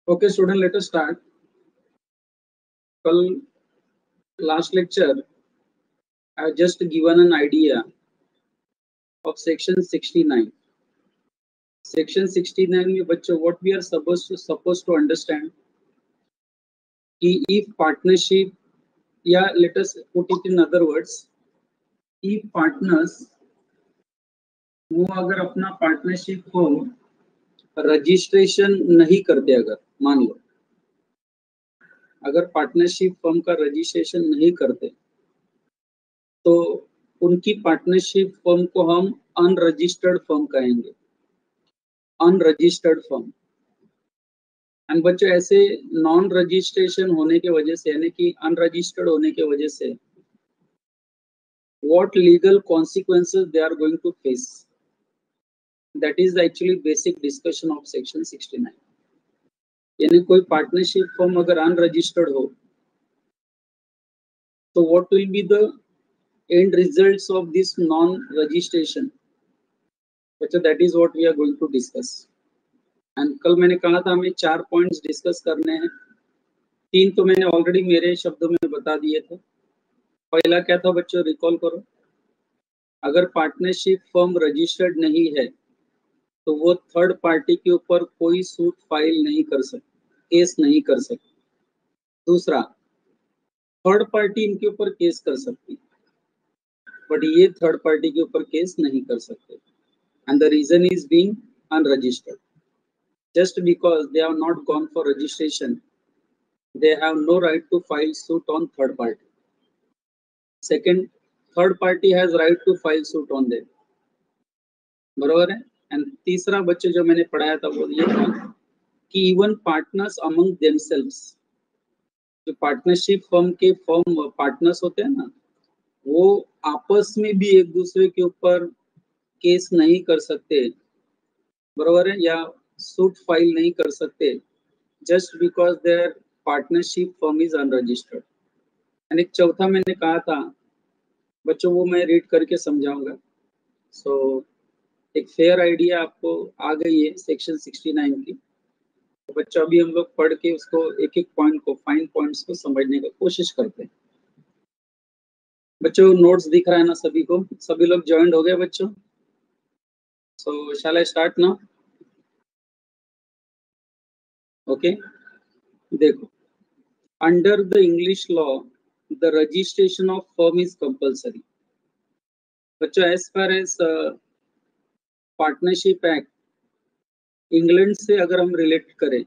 Okay, student, let us start. कल last lecture, I have just given an idea of section 69. Section 69 में बच्चों what we are supposed to understand कि if partnership या let us put it in other words, if partners वो अगर अपना partnership को registration नहीं करते, अगर मान लो अगर पार्टनरशिप फर्म का रजिस्ट्रेशन नहीं करते तो उनकी पार्टनरशिप फर्म को हम अनरजिस्टर्ड फर्म कहेंगे, अनरजिस्टर्ड फर्म। एंड बच्चों ऐसे नॉन रजिस्ट्रेशन होने के वजह से यानी कि अनरजिस्टर्ड होने के वजह से what legal consequences they are going to face, that is actually basic discussion of section 69। यानी कोई पार्टनरशिप फर्म अगर अनरजिस्टर्ड हो तो what will be the end results of this non registration, बच्चों that is what we are going to discuss। And कल मैंने कहा था हमें 4 पॉइंट्स डिस्कस करने हैं, 3 तो मैंने ऑलरेडी मेरे शब्दों में बता दिए थे। पहला क्या था बच्चों, रिकॉल करो। अगर पार्टनरशिप फर्म रजिस्टर्ड नहीं है तो वो थर्ड पार्टी के ऊपर कोई सूट फाइल नहीं कर सकते, केस नहीं कर सकते। दूसरा, थर्ड पार्टी इनके ऊपर केस कर सकती बट ये थर्ड पार्टी के ऊपर केस नहीं कर सकते। And the reason is being unregistered. Just because they have not gone for registration, they have no right to file suit on third party. Second, third party has right to file suit on them, बराबर है। And तीसरा बच्चे जो मैंने पढ़ाया था वो ये था कि इवन पार्टनर्स अमंग देमसेल्व्स, जो पार्टनरशिप फर्म के फर्म पार्टनर्स होते हैं ना, वो आपस में भी एक दूसरे के ऊपर केस नहीं कर सकते, बराबर है, या सूट फाइल नहीं कर सकते just because their partnership firm is unregistered. And एक चौथा मैंने कहा था बच्चों, वो मैं रीड करके समझाऊंगा। सो एक फेयर आइडिया आपको आ गई है सेक्शन 69 की। तो बच्चों अभी हम लोग पढ़ के उसको एक एक पॉइंट को, फाइन पॉइंट्स को समझने की कोशिश करते हैं। बच्चों नोट्स दिख रहा है ना सभी को? सभी लोग ज्वाइंट हो गए बच्चों? So shall I start now? Okay, देखो, under the English law the registration of firm is compulsory. बच्चों as far as partnership act England से अगर हम रिलेट करें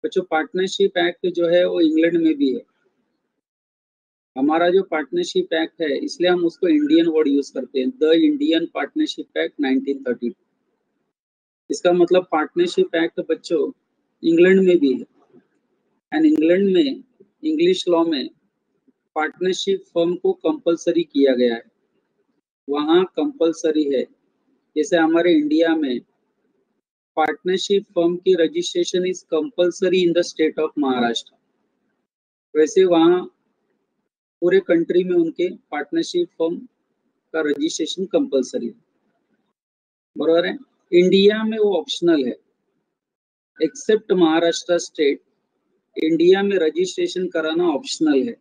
बच्चों, पार्टनरशिप एक्ट जो है वो इंग्लैंड में भी है। हमारा जो पार्टनरशिप एक्ट है इसलिए हम उसको इंडियन वर्ड यूज करते हैं, द इंडियन पार्टनरशिप एक्ट 1930। इसका मतलब पार्टनरशिप एक्ट बच्चों इंग्लैंड में भी है। एंड इंग्लैंड में इंग्लिश लॉ में पार्टनरशिप फर्म को कंपलसरी किया गया है, वहाँ कंपलसरी है। जैसे हमारे इंडिया में पार्टनरशिप फर्म की registration is compulsory in the state of Maharashtra, वैसे वहाँ पूरे कंट्री में उनके पार्टनरशिप फर्म का रजिस्ट्रेशन कंपलसरी है, बराबर है। इंडिया में वो ऑप्शनल है, एक्सेप्ट महाराष्ट्र स्टेट, इंडिया में रजिस्ट्रेशन कराना ऑप्शनल है।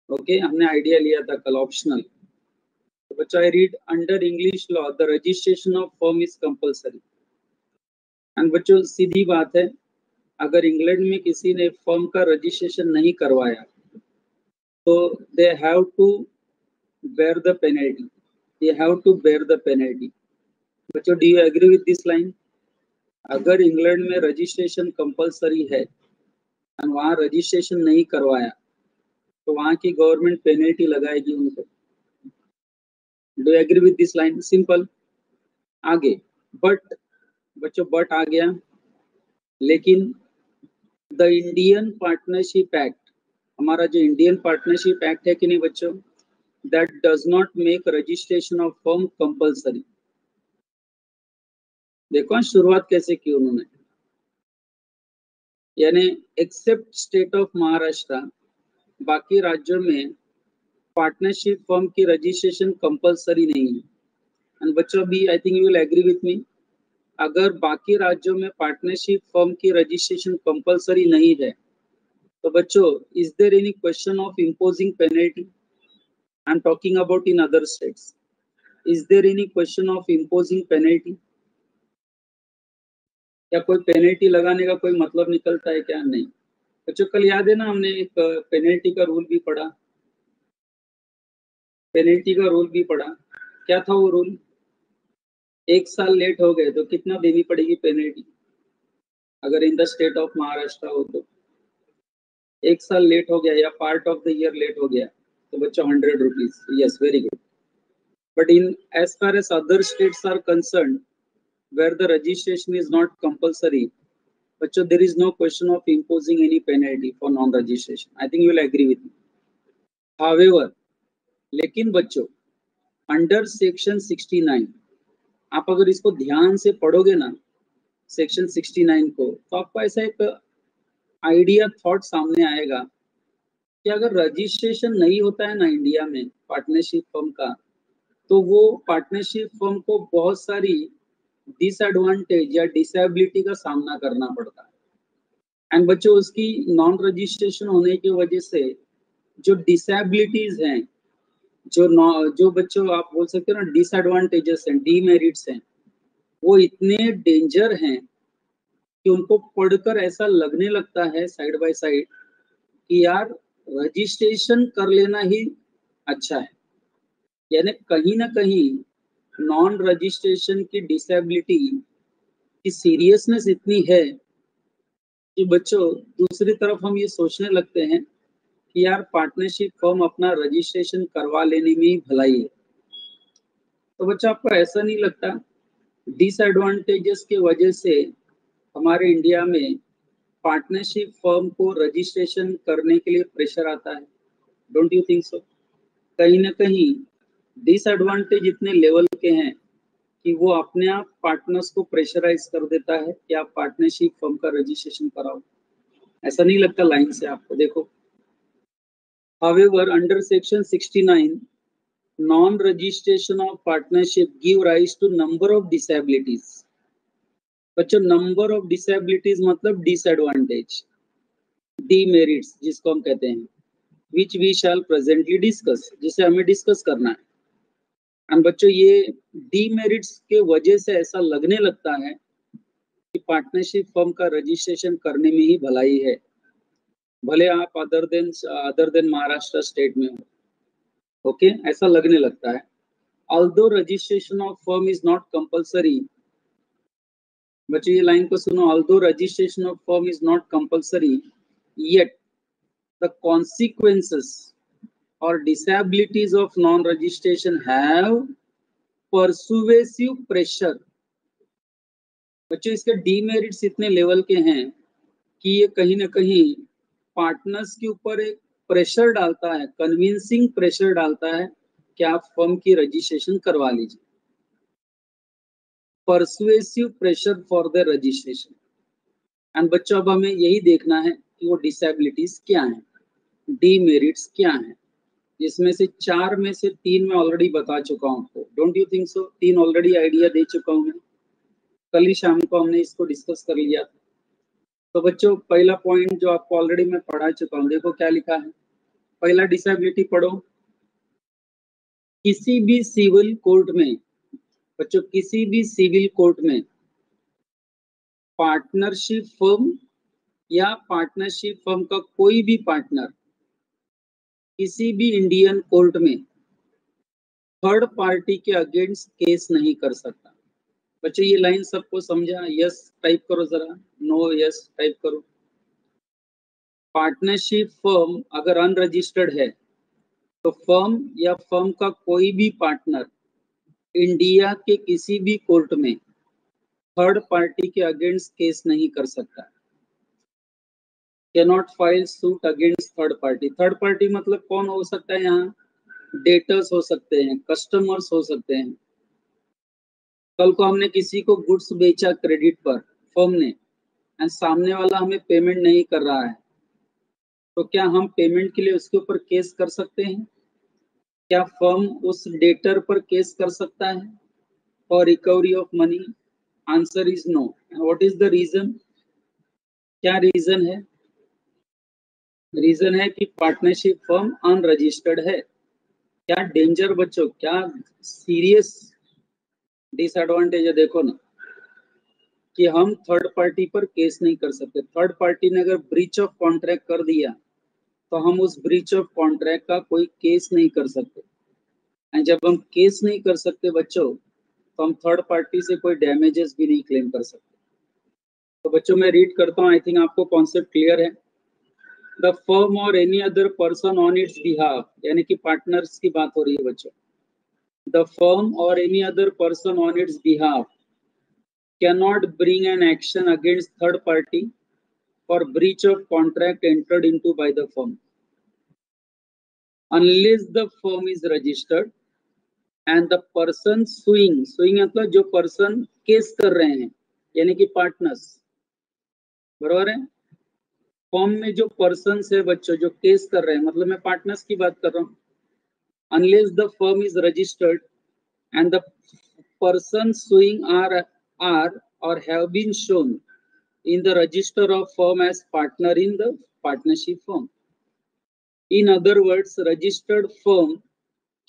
ओके, हमने आइडिया लिया था कल, ऑप्शनल। तो बच्चा I read, under English law the registration of firm is compulsory. And बच्चों सीधी बात है, अगर इंग्लैंड में किसी ने फर्म का रजिस्ट्रेशन नहीं करवाया तो they have to bear the penalty, they have to bear the penalty. बच्चों do you agree with this line? अगर इंग्लैंड में रजिस्ट्रेशन कंपलसरी है और वहाँ रजिस्ट्रेशन नहीं करवाया तो वहाँ की गवर्नमेंट पेनल्टी लगाएगी उनको। Do you agree with this line? Simple. आगे बट बच्चों, बट आ गया, लेकिन द इंडियन पार्टनरशिप एक्ट, हमारा जो इंडियन पार्टनरशिप एक्ट है कि नहीं बच्चों, that does not make registration of firm compulsory. देखो शुरुआत कैसे की उन्होंने, यानी एक्सेप्ट स्टेट ऑफ महाराष्ट्र, बाकी राज्यों में पार्टनरशिप फर्म की रजिस्ट्रेशन कंपलसरी नहीं है। एंड बच्चों भी I think you will agree with me, अगर बाकी राज्यों में पार्टनरशिप फर्म की रजिस्ट्रेशन कंपलसरी नहीं है, तो बच्चों is there any question of imposing penalty? I am talking about in other states. Is there any question of imposing penalty? क्या कोई पेनल्टी लगाने का कोई मतलब निकलता है क्या? नहीं बच्चों. कल याद है ना, हमने एक पेनल्टी का रूल भी पढ़ा. पेनल्टी का रूल भी पढ़ा. क्या था वो रूल? 1 साल लेट हो गए तो कितना देनी पड़ेगी पेनल्टी, अगर in the state of Maharashtra हो तो? 1 साल लेट हो गया या part of the year late हो गया तो बच्चों 100 rupees. Yes, very good. But in as far as other states are concern, where the registration is not compulsory, बच्चों there is no question of imposing any penalty for non-registration. I think you will agree with me. However, लेकिन बच्चों under section 69, आप अगर इसको ध्यान से पढ़ोगे ना सेक्शन 69 को, तो आपको ऐसा एक आइडिया थॉट सामने आएगा कि अगर रजिस्ट्रेशन नहीं होता है ना इंडिया में पार्टनरशिप फर्म का, तो वो पार्टनरशिप फर्म को बहुत सारी डिसएडवांटेज या डिसेबिलिटी का सामना करना पड़ता है. एंड बच्चों उसकी नॉन रजिस्ट्रेशन होने की वजह से जो डिसेबिलिटीज हैं, जो बच्चों आप बोल सकते हो ना डिसएडवांटेजेस हैं, डीमेरिट्स हैं, वो इतने डेंजर हैं कि उनको पढ़कर ऐसा लगने लगता है साइड बाय साइड कि यार रजिस्ट्रेशन कर लेना ही अच्छा है. यानी कहीं ना कहीं नॉन रजिस्ट्रेशन की डिसेबिलिटी की सीरियसनेस इतनी है कि बच्चों दूसरी तरफ हम ये सोचने लगते हैं कि यार पार्टनरशिप फर्म अपना रजिस्ट्रेशन करवा लेने में ही भलाई है. तो बच्चों आपको ऐसा नहीं लगता डिसएडवांटेजेस की वजह से हमारे इंडिया में पार्टनरशिप फर्म को रजिस्ट्रेशन करने के लिए प्रेशर आता है? डोंट यू थिंक सो? कहीं ना कहीं डिसएडवांटेज इतने लेवल के हैं कि वो अपने आप पार्टनर्स को प्रेशराइज कर देता है कि आप पार्टनरशिप फर्म का रजिस्ट्रेशन कराओ. ऐसा नहीं लगता लाइन से आपको? देखो, however under section 69 non-registration of partnership give rise to number of disabilities. बच्चों नंबर ऑफ डिसेबिलिटीज मतलब डिसएडवांटेज, डीमेरिट्स जिसको हम कहते हैं, which we shall presently discuss, जिसे हमें डिस्कस करना है. एंड बच्चों ये डीमेरिट्स के वजह से ऐसा लगने लगता है कि पार्टनरशिप फर्म का रजिस्ट्रेशन करने में ही भलाई है, भले आप अदर देन महाराष्ट्र स्टेट में हो. ओके, ऐसा लगने लगता है. Although registration of firm is not compulsory. बच्चों ये लाइन को सुनो, although registration of firm is not compulsory yet the consequences or disabilities of non-registration have persuasive pressure. बच्चों इसके डीमेरिट्स इतने लेवल के हैं कि ये कहीं ना कहीं पार्टनर्स के ऊपर एक प्रेशर डालता है, कन्विंसिंग प्रेशर डालता है कि आप फर्म की रजिस्ट्रेशन करवा लीजिए. Persuasive pressure for the registration. And बच्चों अब हमें यही देखना है कि वो डिसेबिलिटीज क्या हैं, डीमेरिट्स क्या हैं, जिसमें से 4 में से 3 मैं ऑलरेडी बता चुका हूँ आपको. Don't you think so? 3 already idea दे चुका हूँ मैं. कल ही शाम को हमने इसको डिस्कस कर लिया था. तो बच्चों पहला पॉइंट जो आपको ऑलरेडी मैं पढ़ा चुका हूँ, देखो क्या लिखा है. पहला डिसेबिलिटी पढ़ो. किसी भी सिविल कोर्ट में, बच्चों किसी भी सिविल कोर्ट में पार्टनरशिप फर्म या पार्टनरशिप फर्म का कोई भी पार्टनर किसी भी इंडियन कोर्ट में थर्ड पार्टी के अगेंस्ट केस नहीं कर सकता. बच्चों ये लाइन सबको समझा? यस टाइप करो जरा, नो यस टाइप करो. पार्टनरशिप फर्म अगर अनरजिस्टर्ड है तो फर्म या फर्म का कोई भी पार्टनर इंडिया के किसी भी कोर्ट में थर्ड पार्टी के अगेंस्ट केस नहीं कर सकता. Cannot file suit against third party. Third party मतलब कौन हो सकता है? यहाँ डेटर्स हो सकते हैं, कस्टमर्स हो सकते हैं. कल को हमने किसी को गुड्स बेचा क्रेडिट पर फर्म ने, एंड सामने वाला हमें पेमेंट नहीं कर रहा है, तो क्या हम पेमेंट के लिए उसके ऊपर केस कर सकते हैं? क्या फर्म उस डेटर पर केस कर सकता है for recovery of money? Answer is no. What is the reason? क्या रीजन है? रीजन है कि पार्टनरशिप फर्म अनरजिस्टर्ड है। क्या डेंजर बच्चों, क्या सीरियस डिसएडवांटेज है, देखो ना, कि हम थर्ड पार्टी पर केस नहीं कर सकते। थर्ड पार्टी ने अगर ब्रीच ऑफ कॉन्ट्रैक्ट कर दिया तो हम उस ब्रीच ऑफ कॉन्ट्रैक्ट का कोई केस नहीं कर सकते। एंड जब हम केस नहीं कर सकते बच्चों, तो हम थर्ड पार्टी से कोई डैमेजेस भी नहीं क्लेम कर सकते। तो बच्चों मैं रीड करता हूँ, आई थिंक आपको कॉन्सेप्ट क्लियर है। द फर्म और any other person on it's behalf, यानी कि पार्टनर्स की बात हो रही है बच्चों। द फर्म और any other person on it's behalf cannot bring an action against third party for breach of contract entered into by the firm unless the firm is registered and the person suing मतलब जो person case कर रहे हैं यानी कि partners, बराबर है। Firm में जो पर्सन है बच्चों जो केस कर रहे हैं, मतलब मैं पार्टनर्स की बात कर रहा हूँ। unless the firm is registered and the person suing are or have been shown in the register of firm as partner in the partnership firm. In other words, registered firm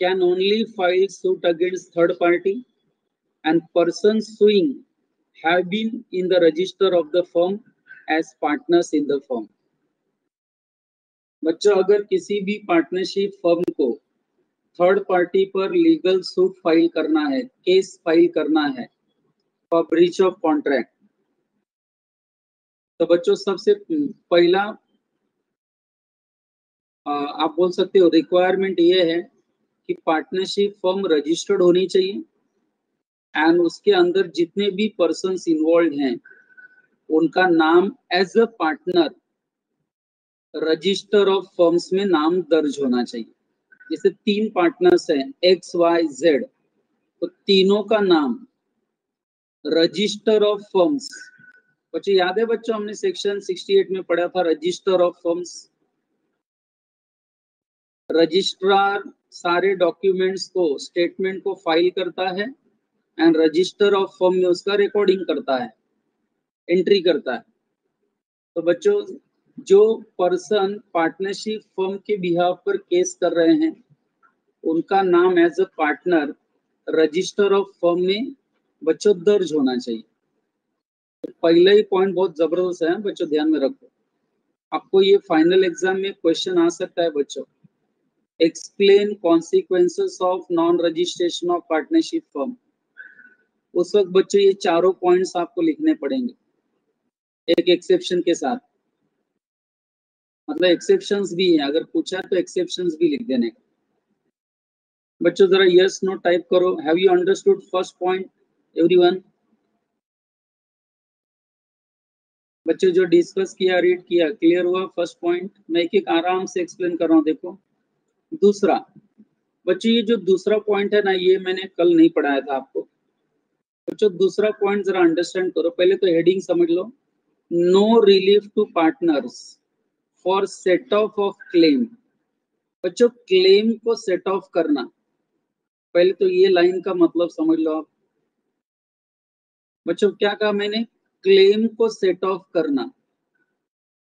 can only file suit against third party and persons suing have been in the register of the firm as partners in the firm. बच्चों अगर किसी भी partnership firm को third party पर legal suit file करना है, case file करना है फॉर ब्रीच ऑफ कॉन्ट्रैक्ट, तो बच्चों सबसे पहला आप बोल सकते हो रिक्वायरमेंट ये है कि पार्टनरशिप फर्म रजिस्टर्ड होनी चाहिए एंड उसके अंदर जितने भी पर्सन्स इन्वॉल्व हैं उनका नाम as a partner register of firms में नाम दर्ज होना चाहिए। जैसे 3 पार्टनर्स हैं एक्स वाई जेड, तो तीनों का नाम रजिस्टर ऑफ फर्म्स, बच्चों याद है बच्चों हमने सेक्शन 68 में पढ़ा था रजिस्टर ऑफ फर्म्स। रजिस्ट्रार सारे डॉक्यूमेंट्स को, स्टेटमेंट को फाइल करता है एंड रजिस्टर ऑफ फर्म में उसका रिकॉर्डिंग करता है, एंट्री करता है। तो बच्चों जो पर्सन पार्टनरशिप फर्म के बिहाफ पर केस कर रहे हैं उनका नाम as a partner register of firm में बच्चों दर्ज होना चाहिए। तो पहला ही पॉइंट बहुत जबरदस्त है बच्चों, ध्यान में रखो। आपको ये फाइनल एग्जाम में क्वेश्चन आ सकता है बच्चों, explain consequences of non registration of partnership firm. उस वक्त बच्चों ये चारों पॉइंट्स आपको लिखने पड़ेंगे एक एक्सेप्शन के साथ, मतलब एक्सेप्शंस भी है, अगर पूछा तो एक्सेप्शंस भी लिख देने का। बच्चों जरा यस नो टाइप करो। Have you understood first point everyone? बच्चों जो डिस्कस किया, रीड किया, क्लियर हुआ फर्स्ट पॉइंट? मैं एक एक आराम से एक्सप्लेन कर रहा हूँ। देखो दूसरा बच्चों, ये जो दूसरा पॉइंट है ना, ये मैंने कल नहीं पढ़ाया था आपको। बच्चों दूसरा पॉइंट जरा अंडरस्टैंड करो। पहले तो हेडिंग समझ लो, no relief to partners for set off claim. बच्चों क्लेम को सेट ऑफ करना, पहले तो ये लाइन का मतलब समझ लो आप। बच्चों क्या कहा मैंने? क्लेम को सेट ऑफ करना।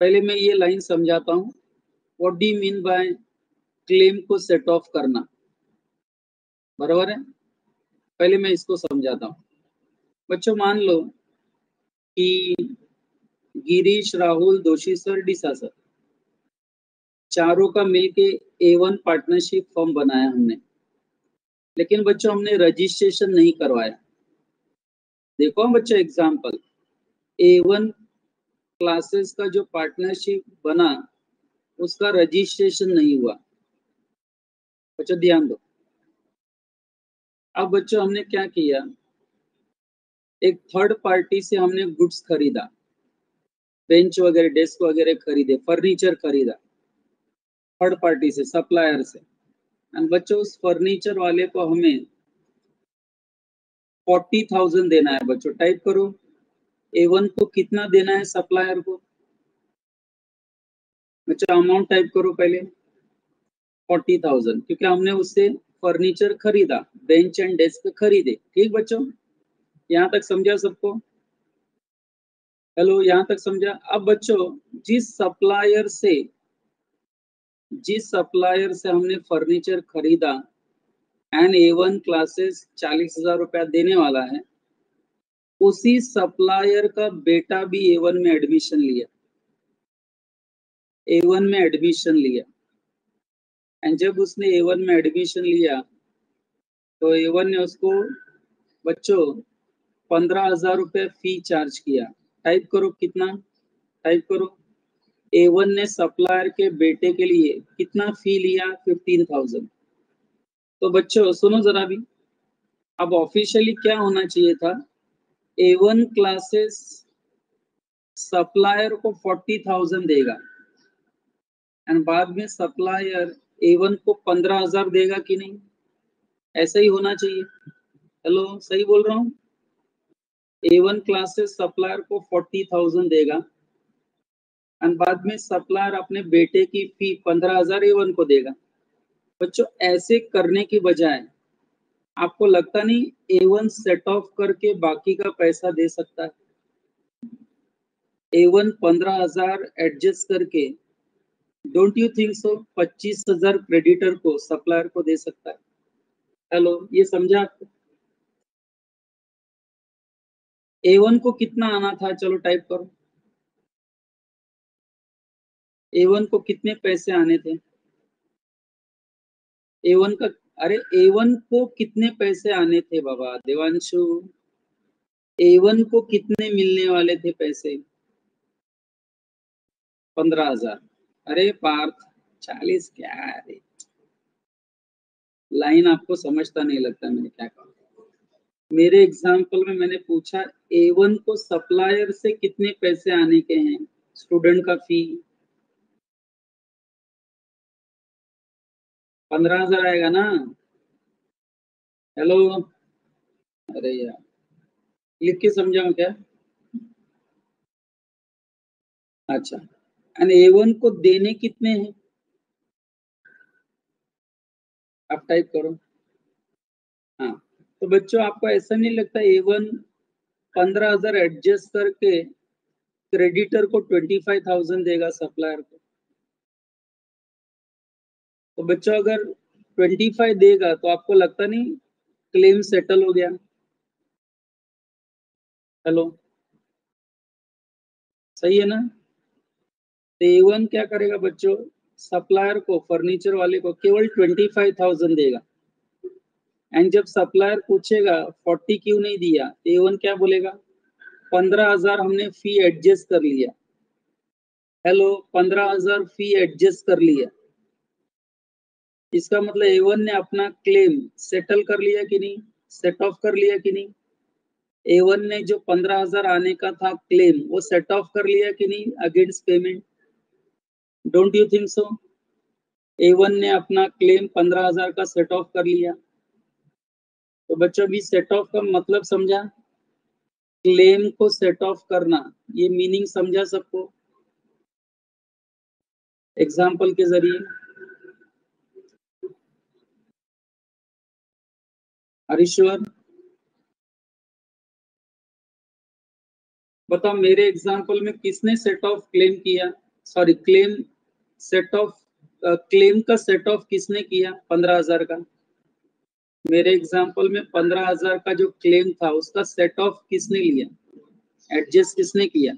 पहले मैं ये लाइन समझाता हूँ, what do you mean by claim को सेट ऑफ करना, बराबर है। पहले मैं इसको समझाता हूँ। बच्चों मान लो कि गिरीश, राहुल, दोषी सर, डिसा सर, चारों का मिलके A1 पार्टनरशिप फर्म बनाया हमने, लेकिन बच्चों हमने रजिस्ट्रेशन नहीं करवाया। देखो बच्चों एग्जाम्पल, A1 क्लासेस का जो पार्टनरशिप बना उसका रजिस्ट्रेशन नहीं हुआ। बच्चों ध्यान दो। अब बच्चों हमने क्या किया, एक थर्ड पार्टी से हमने गुड्स खरीदा, बेंच वगैरह, डेस्क वगैरह खरीदे, फर्नीचर खरीदा थर्ड पार्टी से, सप्लायर से। एंड बच्चों उस फर्नीचर वाले को हमें 40,000 देना है। बच्चों टाइप करो, A1 को कितना देना है सप्लायर को। बच्चों अमाउंट टाइप करो पहले, 40,000, क्योंकि हमने उससे फर्नीचर खरीदा, बेंच एंड डेस्क खरीदे। ठीक बच्चों, यहाँ तक समझा सबको? हेलो, यहाँ तक समझा? अब बच्चों, जिस सप्लायर से हमने फर्नीचर खरीदा एंड A1 क्लासेस 40,000 रुपया देने वाला है, उसी सप्लायर का बेटा भी A1 में एडमिशन लिया, एंड जब उसने A1 में एडमिशन लिया तो A1 ने उसको बच्चों 15,000 रुपये फी चार्ज किया। टाइप करो कितना, टाइप करो। A1 ने सप्लायर के बेटे के लिए कितना फी लिया? 15,000। तो बच्चों सुनो जरा भी, अब ऑफिशियली क्या होना चाहिए था? A1 क्लासेस सप्लायर को 40,000 देगा एंड बाद में सप्लायर A1 को 15,000 देगा कि नहीं? ऐसा ही होना चाहिए। हेलो, सही बोल रहा हूँ? A1 क्लासेस सप्लायर को 40,000 देगा एंड बाद में सप्लायर अपने बेटे की फी 15,000 A1 को देगा। बच्चों, ऐसे करने की बजाय आपको लगता नहीं A1 सेट ऑफ करके बाकी का पैसा दे सकता है? A1 15,000 एडजस्ट करके, don't you think so 25,000 creditor को, सप्लायर को दे सकता है? हेलो, ये समझा आपको? A1 को कितना आना था? चलो टाइप करो। A1 को कितने पैसे आने थे? A1 का, अरे A1 को कितने पैसे आने थे बाबा देवांशु? A1 को कितने मिलने वाले थे पैसे? 15,000। अरे पार्थ, 40 क्या है? लाइन आपको समझता नहीं लगता मैंने क्या कहा। मेरे एग्जाम्पल में मैंने पूछा A1 को सप्लायर से कितने पैसे आने के हैं? स्टूडेंट का फी 15,000 आएगा ना? हेलो, अरे यार, लिख के समझाऊं क्या? अच्छा, एंड A1 को देने कितने हैं? आप टाइप करो। हाँ, तो बच्चों आपको ऐसा नहीं लगता A1 15,000 एडजस्ट करके क्रेडिटर को 25,000 देगा सप्लायर को? तो बच्चों अगर 25 देगा तो आपको लगता नहीं क्लेम सेटल हो गया? हेलो, सही है ना? तो A1 क्या करेगा बच्चों? सप्लायर को, फर्नीचर वाले को केवल 25,000 देगा एंड जब सप्लायर पूछेगा 40 क्यों नहीं दिया, तो A1 क्या बोलेगा? 15,000 हमने फी एडजस्ट कर लिया। हेलो, 15,000 फी एडजस्ट कर लिया। इसका मतलब A1 ने अपना क्लेम सेटल कर लिया कि नहीं? सेट ऑफ कर लिया कि नहीं? A1 ने जो 15,000 आने का था क्लेम, वो सेट ऑफ कर लिया कि नहीं against payment? Don't you think so? A1 ने अपना क्लेम 15,000 का सेट ऑफ कर लिया। तो बच्चों भी सेट ऑफ का मतलब समझा? क्लेम को सेट ऑफ करना, ये मीनिंग समझा सबको एग्जाम्पल के जरिए? हरीश्वर बताओ, मेरे एग्जाम्पल में किसने सेट ऑफ क्लेम किया? Sorry, claim set off, claim का सेट ऑफ किसने किया 15,000 का? मेरे एग्जाम्पल में 15,000 का जो क्लेम था उसका सेट ऑफ किसने लिया, एडजस्ट किसने किया?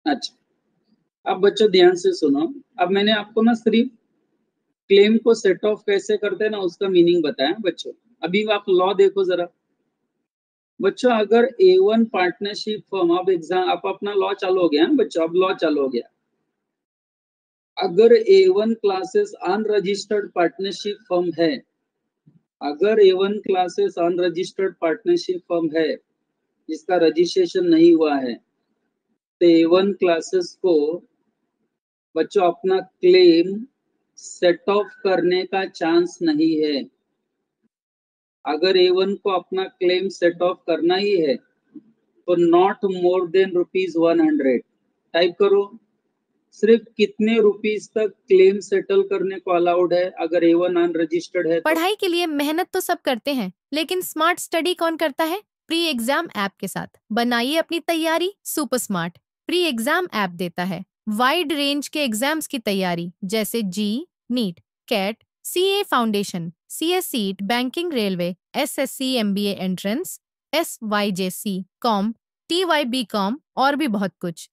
अच्छा, अब बच्चों ध्यान से सुनो। अब मैंने आपको ना सिर्फ क्लेम को सेट ऑफ कैसे करते हैं ना उसका मीनिंग बताया बच्चों। अभी आप लॉ देखो जरा बच्चों। अगर A1 पार्टनरशिप फर्म, अब एग्जाम, आप अपना लॉ चालू हो गया है बच्चों, अब लॉ चालू हो गया। अगर A1 classes unregistered partnership firm है, अगर A1 classes unregistered partnership firm है जिसका रजिस्ट्रेशन नहीं हुआ है, तो A1 क्लासेस को बच्चों अपना क्लेम सेट ऑफ करने का चांस नहीं है। अगर A1 को अपना क्लेम सेट ऑफ करना ही है तो नॉट मोर देन ₹100। टाइप करो, सिर्फ कितने रुपीस तक क्लेम सेटल करने को अलाउड है अगर A1 अनरजिस्टर्ड है तो? पढ़ाई के लिए मेहनत तो सब करते हैं, लेकिन स्मार्ट स्टडी कौन करता है? प्री एग्जाम ऐप के साथ बनाइए अपनी तैयारी super smart. Pre exam app देता है वाइड रेंज के एग्जाम्स की तैयारी, जैसे JEE, NEET, CAT, CA foundation, CS seat, banking, railway, SSC, MBA entrance, SYJC, com, TYB com और भी बहुत कुछ।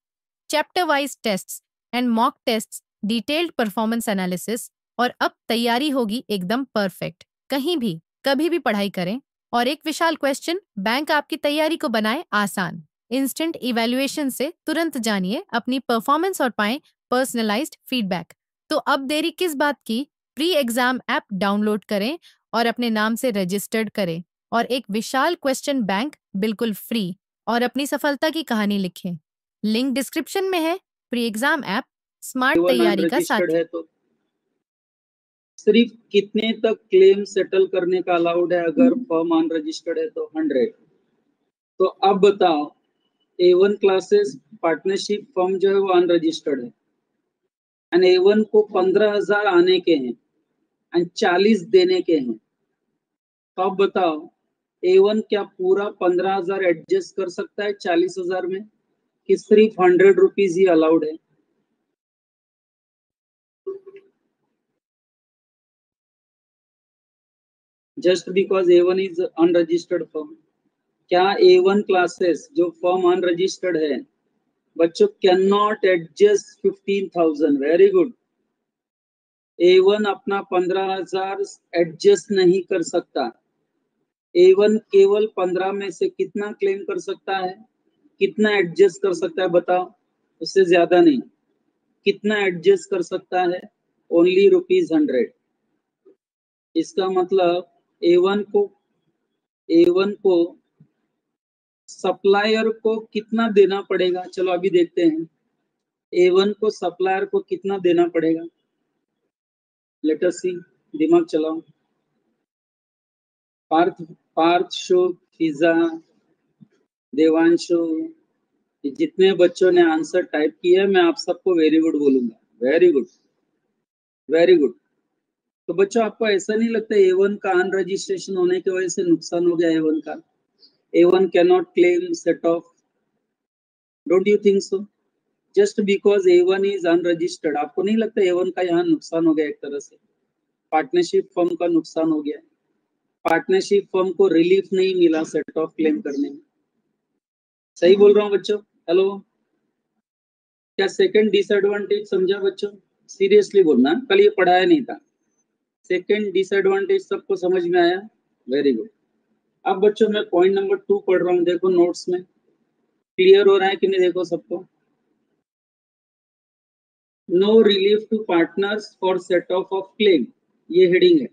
Chapter wise tests and mock tests, detailed performance analysis, और अब तैयारी होगी एकदम परफेक्ट। कहीं भी कभी भी पढ़ाई करें। और एक विशाल क्वेश्चन बैंक आपकी तैयारी को बनाए आसान। इंस्टेंट इवैल्यूएशन से तुरंत जानिए अपनी परफॉर्मेंस और पाएं पर्सनलाइज्ड फीडबैक। तो अब देरी किस बात की? प्री एग्जाम ऐप डाउनलोड करें और अपने नाम से रजिस्टर्ड करें और एक विशाल क्वेश्चन बैंक बिल्कुल फ्री और अपनी सफलता की कहानी लिखें। लिंक डिस्क्रिप्शन में है। Pre exam app smart A1 तैयारी का अनरजिस्टर्ड साथी। है तो सिर्फ कितने तक क्लेम सेटल करने का अलाउड है अगर फर्म अनरजिस्टर्ड है तो? 100। तो अब बताओ, A1 क्लासेस पार्टनरशिप फर्म जो है वो अनरजिस्टर्ड है एंड A1 को 15,000 आने के हैं एंड 40 देने के हैं। तो अब बताओ, A1 क्या पूरा 15,000 एडजस्ट कर सकता है 40,000 में, कि सिर्फ 100 रुपीज ही अलाउड है? Just because A1 is unregistered firm. क्या A1 क्लासेस जो फर्म अनरजिस्टर्ड है बच्चों can not adjust 15,000? Very good. A1 अपना 15,000 एडजस्ट नहीं कर सकता। A1 केवल 15 में से कितना क्लेम कर सकता है, कितना एडजस्ट कर सकता है बताओ? उससे ज्यादा नहीं। कितना एडजस्ट कर सकता है? ओनली ₹100। इसका मतलब A1 को सप्लायर को कितना देना पड़ेगा? चलो अभी देखते हैं। A1 को सप्लायर को कितना देना पड़ेगा? लेट अस सी। दिमाग चलाओ। पार्थ, शुभ, फिजा, देवांशु, जितने बच्चों ने आंसर टाइप किया है मैं आप सबको वेरी गुड बोलूंगा। Very good, very good. तो बच्चों आपको ऐसा नहीं लगता A1 का अनरजिस्ट्रेशन होने की वजह से नुकसान हो गया A1 का? A1 cannot claim set of. Don't you think so? Just because A1 is unregistered, आपको नहीं लगता A1 का यहाँ नुकसान हो गया? एक तरह से पार्टनरशिप फर्म का नुकसान हो गया। पार्टनरशिप फर्म को रिलीफ नहीं मिला सेट ऑफ क्लेम करने में। सही बोल रहा हूँ बच्चों? हेलो, क्या सेकंड डिसएडवांटेज समझा बच्चों? सीरियसली बोलना, कल ये पढ़ाया नहीं था। सेकंड डिसएडवांटेज सबको समझ में आया? Very good. अब बच्चों मैं पॉइंट नंबर 2 पढ़ रहा हूँ, देखो नोट्स में क्लियर हो रहा है कि नहीं? देखो सबको। No relief to partners for set off claim, ये हेडिंग है।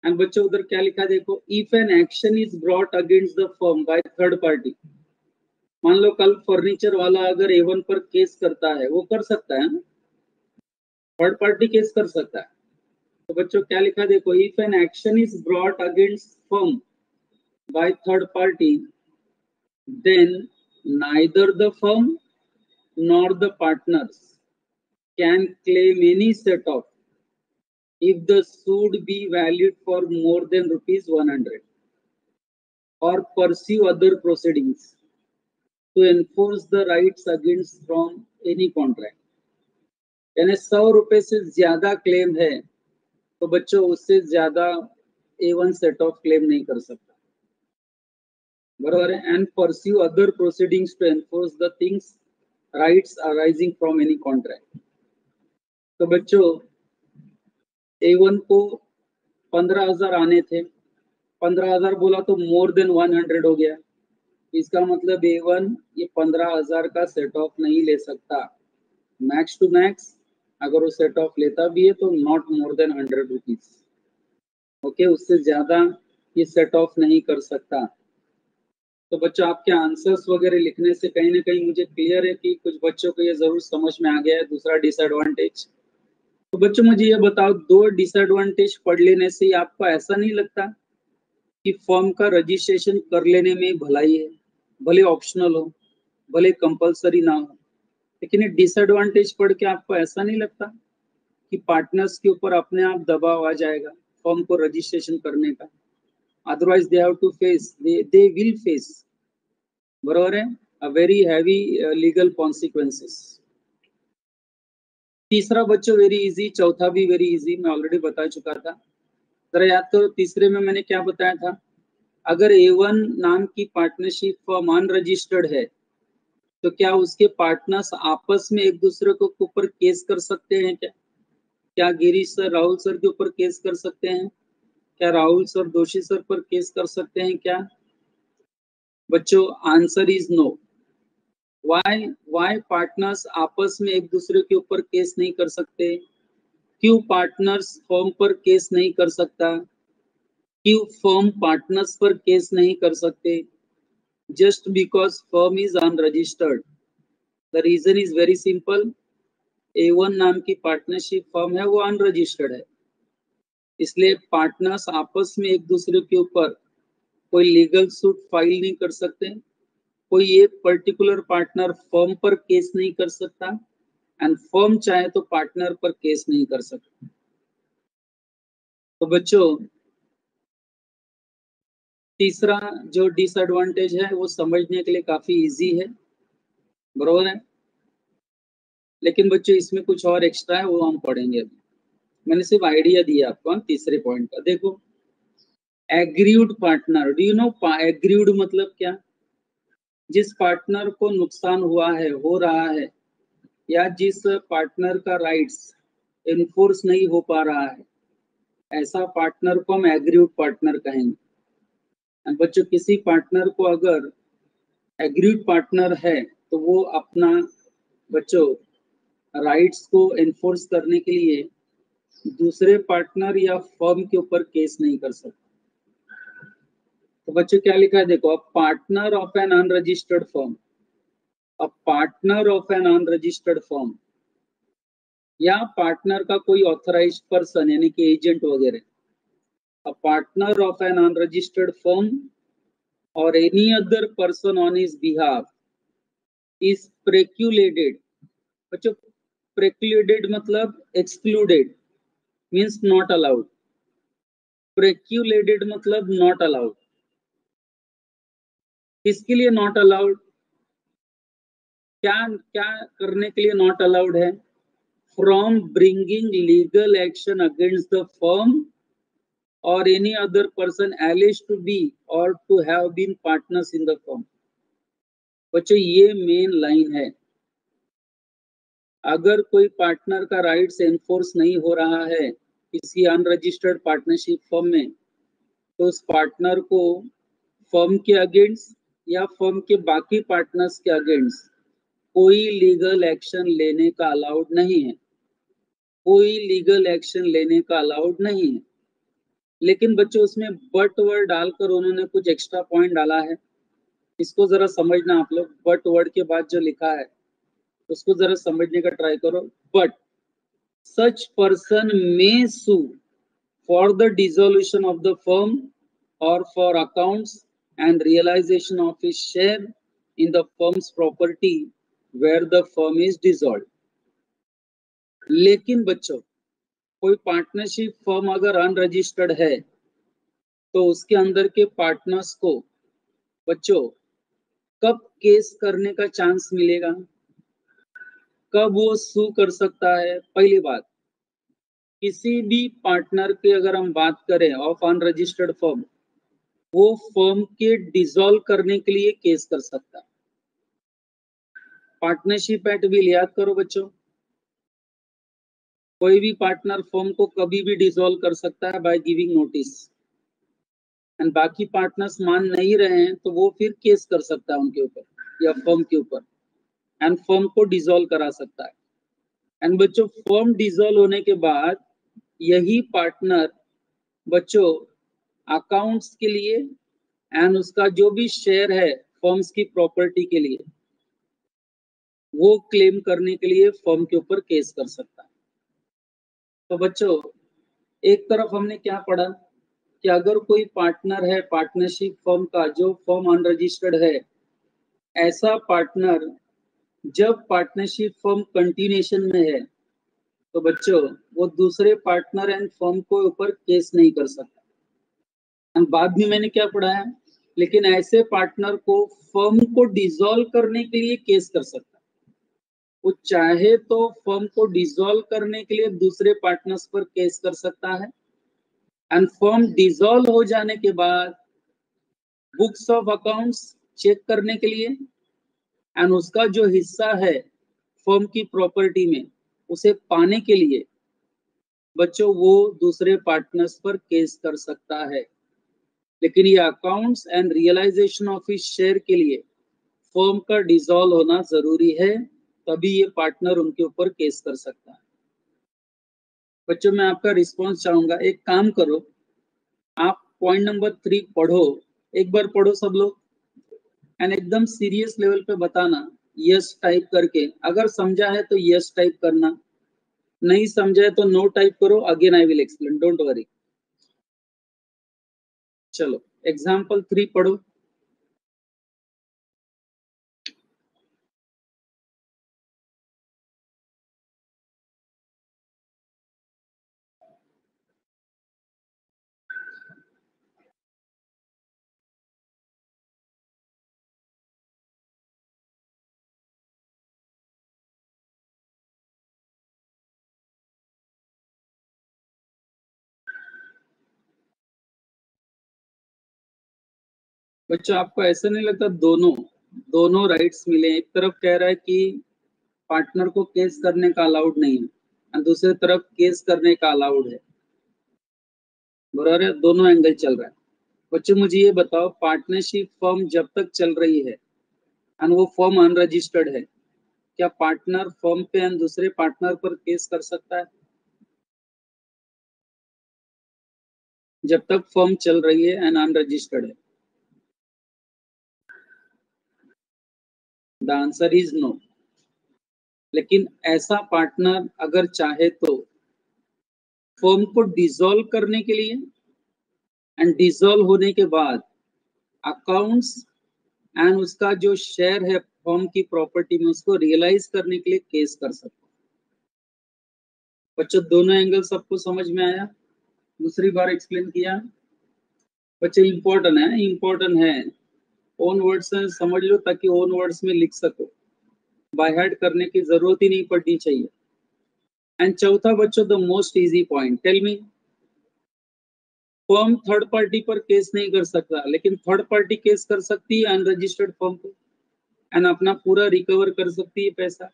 एंड बच्चों उधर क्या लिखा देखो, if an action is brought against the firm by third party. मान लो कल फर्नीचर वाला अगर A1 पर केस करता है, वो कर सकता है ना, थर्ड पार्टी केस कर सकता है। तो बच्चों क्या लिखा देखो, if an action is brought against firm by third party then neither the firm nor the partners can claim any set off if the suit be valued for more than ₹100 or pursue other proceedings to enforce the rights against from any contract। यानी 100 रुपए से ज्यादा claim है तो बच्चों उससे ज्यादा A1 set off claim नहीं कर सकता, बराबर है? And pursue other proceedings to enforce the things rights arising from any contract. तो बच्चों A1 को 15,000 आने थे, 15,000 बोला तो मोर देन 100 हो गया। इसका मतलब A1 ये 15,000 का सेट ऑफ नहीं ले सकता। मैक्स टू मैक्स अगर वो सेट ऑफ लेता भी है तो not more than 100 rupees. Okay, उससे ज्यादा ये सेट ऑफ नहीं कर सकता। तो बच्चों आपके आंसर्स वगैरह लिखने से कहीं ना कहीं मुझे क्लियर है कि कुछ बच्चों को ये जरूर समझ में आ गया है दूसरा डिसएडवांटेज। तो बच्चों मुझे ये बताओ, 2 डिसएडवांटेज पढ़ लेने से आपको ऐसा नहीं लगता कि फर्म का रजिस्ट्रेशन कर लेने में भलाई है? भले ऑप्शनल हो, भले कंपलसरी ना हो, लेकिन ये डिसएडवांटेज पढ़ के आपको ऐसा नहीं लगता कि पार्टनर्स के ऊपर अपने आप दबाव आ जाएगा फर्म को रजिस्ट्रेशन करने का? Otherwise they have to face, they will face, बरोबर है, a very heavy legal consequences. तीसरा बच्चों वेरी इजी, चौथा भी वेरी इजी, मैं ऑलरेडी बता चुका था। जरा याद करो, तीसरे में मैंने क्या बताया था? अगर A1 नाम की पार्टनरशिप फर्म अनरजिस्टर्ड है तो क्या उसके पार्टनर्स आपस में एक दूसरे के ऊपर केस कर सकते हैं क्या? क्या गिरीश सर राहुल सर के ऊपर केस कर सकते हैं? क्या राहुल सर दोषी सर पर केस कर सकते हैं क्या? बच्चों answer is no. Why partners आपस में एक दूसरे के ऊपर केस नहीं कर सकते? क्यों पार्टनर्स फर्म पर केस नहीं कर सकता? क्यों फर्म पार्टनर्स पर केस नहीं कर सकते? Just because firm is unregistered. The reason is very simple, A1 नाम की पार्टनरशिप फर्म है वो अनरजिस्टर्ड है, इसलिए पार्टनर्स आपस में एक दूसरे के ऊपर कोई लीगल सूट फाइल नहीं कर सकते, कोई एक पर्टिकुलर पार्टनर फर्म पर केस नहीं कर सकता, एंड फर्म चाहे तो पार्टनर पर केस नहीं कर सकता। तो बच्चों तीसरा जो डिसएडवांटेज है वो समझने के लिए काफी इजी है, बरोबर है, लेकिन बच्चों इसमें कुछ और एक्स्ट्रा है वो हम पढ़ेंगे अभी। मैंने सिर्फ आइडिया दिया आपको तीसरे पॉइंट का। देखो agreed partner, do you know agreed मतलब क्या? जिस पार्टनर को नुकसान हुआ है, हो रहा है, या जिस पार्टनर का राइट्स इन्फोर्स नहीं हो पा रहा है, ऐसा पार्टनर को हम एग्रीड पार्टनर कहेंगे। बच्चों किसी पार्टनर को अगर एग्रीड पार्टनर है तो वो अपना बच्चों राइट्स को एनफोर्स करने के लिए दूसरे पार्टनर या फर्म के ऊपर केस नहीं कर सकता। तो बच्चों क्या लिखा है देखो, a partner of an unregistered firm, a partner of an unregistered firm, या पार्टनर का कोई ऑथराइज्ड पर्सन यानी कि एजेंट वगैरह, a partner of an unregistered firm और any other person on his behalf is precluded. बच्चों प्रेक्यूलेटेड मतलब excluded, means not allowed. Precluded मतलब नॉट अलाउड। किसके लिए नॉट अलाउड? क्या क्या करने के लिए नॉट अलाउड है? From bringing legal action against the firm or any other person alleged to be or to have been partners in the firm। बच्चों ये मेन लाइन है, अगर कोई पार्टनर का राइट्स एनफोर्स नहीं हो रहा है किसी अनरजिस्टर्ड पार्टनरशिप फर्म में, तो उस पार्टनर को फर्म के अगेंस्ट या फर्म के बाकी पार्टनर्स के अगेंस्ट कोई लीगल एक्शन लेने का अलाउड नहीं है, कोई लीगल एक्शन लेने का अलाउड नहीं है। लेकिन बच्चों उसमें बट वर्ड डालकर उन्होंने कुछ एक्स्ट्रा पॉइंट डाला है, इसको जरा समझना आप लोग। बट वर्ड के बाद जो लिखा है उसको जरा समझने का ट्राई करो। But such person may sue for the dissolution of the firm और for accounts and realisation of his share in the firm's property where the firm is dissolved. लेकिन बच्चों कोई पार्टनरशिप फर्म अगर अनरजिस्टर्ड है तो उसके अंदर के पार्टनर्स को बच्चों कब केस करने का चांस मिलेगा, कब वो सू कर सकता है? पहली बात, किसी भी पार्टनर की अगर हम बात करें ऑफ अनरजिस्टर्ड फर्म, वो फर्म के डिसॉल्व करने के लिए केस कर सकता है। पार्टनरशिप एक्ट भी याद करो बच्चों, कोई भी पार्टनर फर्म को कभी भी डिसॉल्व कर सकता है बाय गिविंग नोटिस, एंड बाकी पार्टनर्स मान नहीं रहे हैं तो वो फिर केस कर सकता है उनके ऊपर या फर्म के ऊपर, एंड फर्म को डिसॉल्व करा सकता है। एंड बच्चों फर्म डिसॉल्व होने के बाद यही पार्टनर बच्चों अकाउंट्स के लिए एंड उसका जो भी शेयर है फर्म्स की प्रॉपर्टी के लिए वो क्लेम करने के लिए फर्म के ऊपर केस कर सकता है। तो बच्चों एक तरफ हमने क्या पढ़ा कि अगर कोई पार्टनर है पार्टनरशिप फर्म का जो फर्म अनरजिस्टर्ड है, ऐसा पार्टनर जब पार्टनरशिप फर्म कंटिन्यूएशन में है तो बच्चों वो दूसरे पार्टनर एंड फर्म को ऊपर केस नहीं कर सकता। बाद में मैंने क्या पढ़ा है, लेकिन ऐसे पार्टनर को फर्म को डिसॉल्व करने के लिए केस कर सकता है। वो चाहे तो फर्म को डिसॉल्व करने के लिए दूसरे पार्टनर्स पर केस कर सकता है, एंड फर्म डिसॉल्व हो जाने के बाद बुक्स ऑफ अकाउंट्स चेक करने के लिए एंड उसका जो हिस्सा है फर्म की प्रॉपर्टी में उसे पाने के लिए बच्चों वो दूसरे पार्टनर्स पर केस कर सकता है। लेकिन ये अकाउंट्स एंड रियलाइजेशन ऑफ इस शेयर के लिए फर्म का डिसॉल्व होना जरूरी है, तभी ये पार्टनर उनके ऊपर केस कर सकता है। बच्चों मैं आपका रिस्पॉन्स चाहूंगा, एक काम करो, आप पॉइंट नंबर 3 पढ़ो, एक बार पढ़ो सब लोग, एंड एकदम सीरियस लेवल पे बताना यस टाइप करके। अगर समझा है तो यस टाइप करना, नहीं समझा है तो नो टाइप करो, again I will explain, don't worry. चलो एग्जाम्पल 3 पढ़ो। बच्चों आपको ऐसा नहीं लगता दोनों दोनों राइट्स मिले? एक तरफ कह रहा है कि पार्टनर को केस करने का अलाउड नहीं है और दूसरी तरफ केस करने का अलाउड है, बराबर है? दोनों एंगल चल रहा है। बच्चों मुझे ये बताओ, पार्टनरशिप फर्म जब तक चल रही है और वो फर्म अनरजिस्टर्ड है, क्या पार्टनर फर्म पे एंड दूसरे पार्टनर पर केस कर सकता है? जब तक फर्म चल रही है एंड अनरजिस्टर्ड है? The answer is no. लेकिन ऐसा पार्टनर अगर चाहे तो फर्म को डिसॉल्व करने के लिए एंड डिसॉल्व होने के बाद अकाउंट्स एंड उसका जो शेयर है फर्म की प्रॉपर्टी में उसको रियलाइज करने के लिए केस कर सकते हैं। बच्चों दोनों एंगल सबको समझ में आया? दूसरी बार एक्सप्लेन किया। बच्चे इम्पोर्टेंट है, ओन वर्ड्स में समझ लो ताकि ओन वर्ड्स में लिख सको, बाय हार्ट करने की जरूरत ही नहीं पड़नी चाहिए। एंड चौथा बच्चों the most easy point, tell me, firm third party पर केस नहीं कर सकता, लेकिन थर्ड पार्टी केस कर सकती है अनरजिस्टर्ड फर्म को एंड अपना पूरा रिकवर कर सकती है पैसा।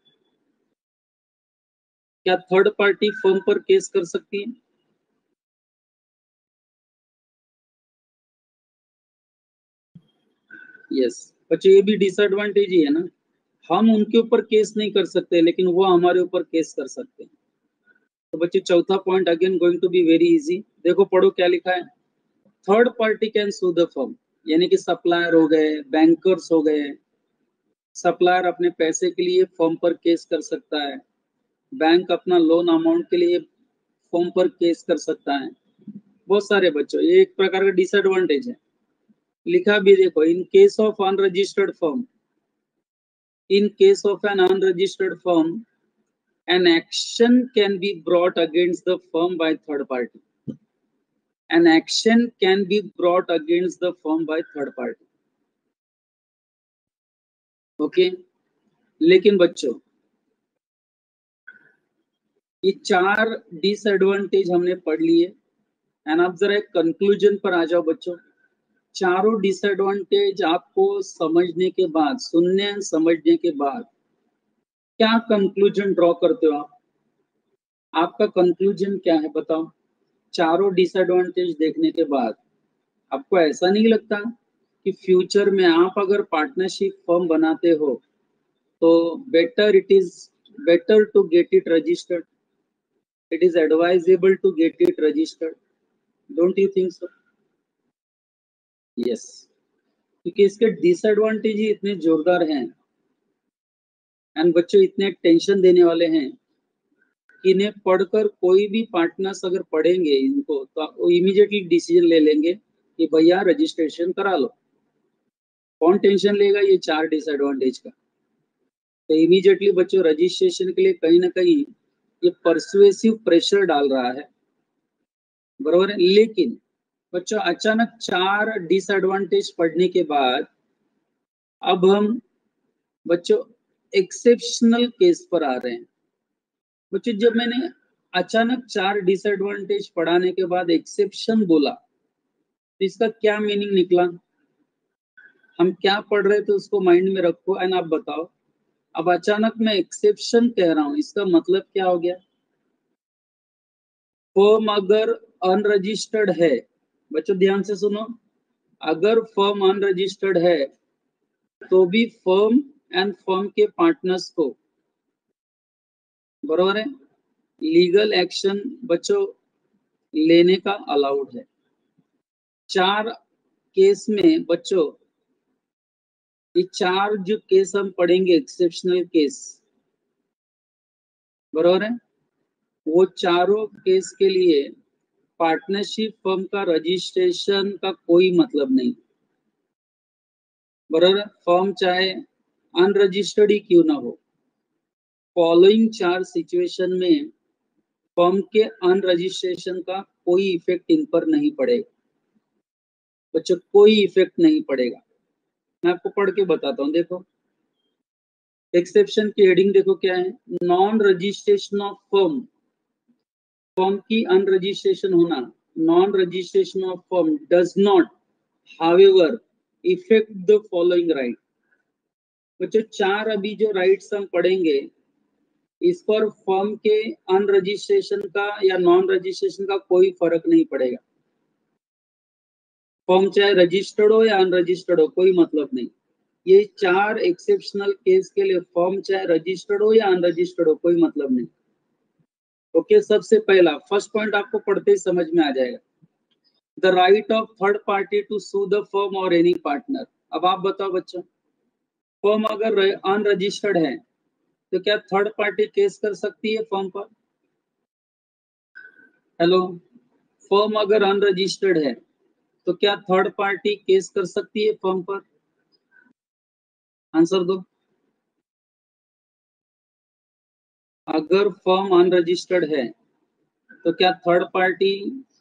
क्या थर्ड पार्टी फर्म पर केस कर सकती है? यस बच्चों, ये भी डिसएडवांटेज ही है ना, हम उनके ऊपर केस नहीं कर सकते लेकिन वो हमारे ऊपर केस कर सकते हैं। तो बच्चे चौथा point again going to be very easy, देखो पढ़ो क्या लिखा है। Third party can sue the firm, यानी कि सप्लायर हो गए, बैंकर्स हो गए, सप्लायर अपने पैसे के लिए फर्म पर केस कर सकता है, बैंक अपना लोन अमाउंट के लिए फर्म पर केस कर सकता है। बहुत सारे बच्चों, ये एक प्रकार का डिसएडवांटेज है। लिखा भी देखो, in case of unregistered firm, in case of an unregistered firm, an action can be brought against the firm by third party. An action can be brought against the firm by third party. Okay लेकिन बच्चों ये 4 disadvantage हमने पढ़ लिए and आप जरा एक conclusion पर आ जाओ बच्चों। चारों डिसएडवांटेज आपको समझने के बाद, सुनने समझने के बाद क्या कंक्लूजन ड्रॉ करते हो आप? आपका कंक्लूजन क्या है बताओ? चारों डिसएडवांटेज देखने के बाद आपको ऐसा नहीं लगता कि फ्यूचर में आप अगर पार्टनरशिप फर्म बनाते हो तो better to get it registered, it is advisable to get it registered, don't you think so? Yes, क्योंकि इसके डिसएडवांटेज ही इतने जोरदार हैं एंड बच्चों इतने टेंशन देने वाले हैं कि इन्हें पढ़कर कोई भी पार्टनर्स अगर पढ़ेंगे इनको तो वो इमीडिएटली डिसीजन ले लेंगे कि भैया रजिस्ट्रेशन करा लो। कौन टेंशन लेगा ये 4 डिसएडवांटेज का? तो इमीडिएटली बच्चों रजिस्ट्रेशन के लिए कहीं ना कहीं ये परसुएसिव प्रेशर डाल रहा है, बरोबर है। लेकिन बच्चों अचानक 4 डिसएडवांटेज पढ़ने के बाद अब हम बच्चों एक्सेप्शनल केस पर आ रहे हैं। बच्चों जब मैंने अचानक 4 डिसएडवांटेज पढ़ाने के बाद एक्सेप्शन बोला तो इसका क्या मीनिंग निकला, हम क्या पढ़ रहे थे उसको माइंड में रखो एंड आप बताओ। अब अचानक मैं एक्सेप्शन कह रहा हूं, इसका मतलब क्या हो गया। फर्म अगर अनरजिस्टर्ड है, बच्चों ध्यान से सुनो, अगर फर्म अनरजिस्टर्ड है तो भी फर्म एंड फर्म के पार्टनर्स को, बरोबर है, लीगल एक्शन बच्चों लेने का अलाउड है। 4 केस में बच्चों, ये 4 जो केस हम पढ़ेंगे एक्सेप्शनल केस, बरोबर है, वो चारों केस के लिए पार्टनरशिप फर्म का रजिस्ट्रेशन का कोई मतलब नहीं, बरोबर है। फर्म चाहे अनरजिस्टर्ड ही क्यों ना हो, फॉलोइंग 4 सिचुएशन में फर्म के अनरजिस्ट्रेशन का कोई इफेक्ट इन पर नहीं पड़ेगा बच्चों, कोई इफेक्ट नहीं पड़ेगा। मैं आपको पढ़ के बताता हूँ, देखो एक्सेप्शन की हेडिंग देखो क्या है, non registration of firm, firm की अनरजिस्ट्रेशन होना, non registration of firm does not however effect the following right. बच्चों 4 अभी जो राइट्स हम पढ़ेंगे इस पर फर्म के अनरजिस्ट्रेशन का या नॉन रजिस्ट्रेशन का कोई फर्क नहीं पड़ेगा। फर्म चाहे रजिस्टर्ड हो या अनरजिस्टर्ड हो, कोई मतलब नहीं। ये 4 एक्सेप्शनल केस के लिए फर्म चाहे रजिस्टर्ड हो या अनरजिस्टर्ड हो, कोई मतलब नहीं। ओके, सबसे पहला फर्स्ट पॉइंट आपको पढ़ते ही समझ में आ जाएगा, the right of third party to sue the firm और एनी पार्टनर। अब आप बताओ बच्चों, फर्म अगर अनरजिस्टर्ड है तो क्या थर्ड पार्टी केस कर सकती है फर्म पर? हेलो, फर्म अगर अनरजिस्टर्ड है तो क्या थर्ड पार्टी केस कर सकती है फर्म पर? आंसर दो। अगर फर्म अनरजिस्टर्ड है तो क्या थर्ड पार्टी